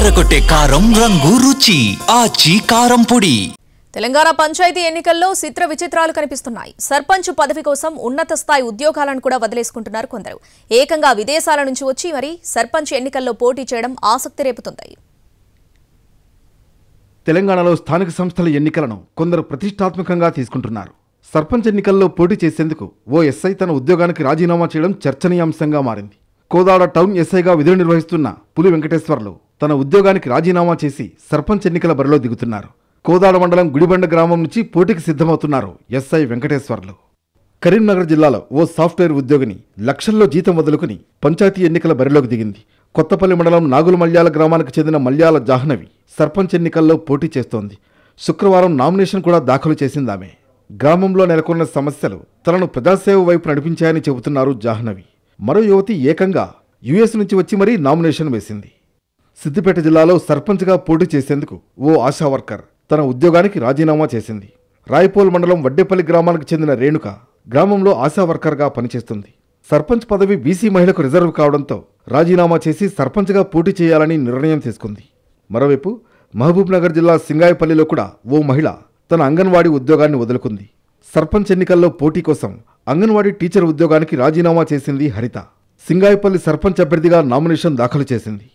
అదరగొట్టే కారం రంగు రుచి ఆచి కారం పొడి. తెలంగాణ పంచాయతీ ఎన్నికల్లో చిత్ర విచిత్రాలు కనిపిస్తున్నాయి. సర్పంచ్ పదవి కోసం ఉన్నత స్థాయి ఉద్యోగాలను కూడా వదిలేసుకుంటున్నారు కొందరు. ఏకంగా విదేశాల నుంచి వచ్చి మరి సర్పంచ్ ఎన్నికల్లో పోటీ చేయడం ఆసక్తి రేపుతుంది. తెలంగాణలో స్థానిక సంస్థల ఎన్నికలను కొందరు ప్రతిష్టాత్మకంగా తీసుకుంటున్నారు. సర్పంచ్ ఎన్నికల్లో పోటీ చేసేందుకు ఓ ఎస్ఐ తన ఉద్యోగానికి రాజీనామా చేయడం చర్చనీయాంశంగా మారింది. కోదాడ టౌన్ ఎస్ఐగా విధులు నిర్వహిస్తున్న పులి వెంకటేశ్వర్లు తన ఉద్యోగానికి రాజీనామా చేసి సర్పంచ్ ఎన్నికల బరిలో దిగుతున్నారు. కోదాడ మండలం గుడిబండ గ్రామం నుంచి పోటీకి సిద్ధమవుతున్నారు ఎస్ఐ వెంకటేశ్వర్లు. కరీంనగర్ జిల్లాలో ఓ సాఫ్ట్వేర్ ఉద్యోగిని లక్షల్లో జీతం వదులుకుని పంచాయతీ ఎన్నికల బరిలోకి దిగింది. కొత్తపల్లి మండలం నాగుల మల్యాల గ్రామానికి చెందిన మల్యాల జాహ్నవి సర్పంచ్ ఎన్నికల్లో పోటీ చేస్తోంది. శుక్రవారం నామినేషన్ కూడా దాఖలు చేసిందామె. గ్రామంలో నెలకొన్న సమస్యలు తనను ప్రజాసేవ వైపు నడిపించాయని చెబుతున్నారు జాహ్నవి. మరో యువతి ఏకంగా యుఎస్ నుంచి వచ్చి మరీ నామినేషన్ వేసింది. సిద్దిపేట జిల్లాలో సర్పంచ్గా పోటీ చేసేందుకు ఓ ఆశా వర్కర్ తన ఉద్యోగానికి రాజీనామా చేసింది. రాయపోల్ మండలం వడ్డేపల్లి గ్రామానికి చెందిన రేణుక గ్రామంలో ఆశా వర్కర్గా పనిచేస్తుంది. సర్పంచ్ పదవి బీసీ మహిళకు రిజర్వ్ కావడంతో రాజీనామా చేసి సర్పంచ్గా పోటీ చేయాలని నిర్ణయం తీసుకుంది. మరోవైపు మహబూబ్ నగర్ జిల్లా సింగాయపల్లిలో కూడా ఓ మహిళ తన అంగన్వాడీ ఉద్యోగాన్ని వదులుకుంది. సర్పంచ్ ఎన్నికల్లో పోటీ కోసం అంగన్వాడీ టీచర్ ఉద్యోగానికి రాజీనామా చేసింది హరిత. సింగాయపల్లి సర్పంచ్ అభ్యర్థిగా నామినేషన్ దాఖలు చేసింది.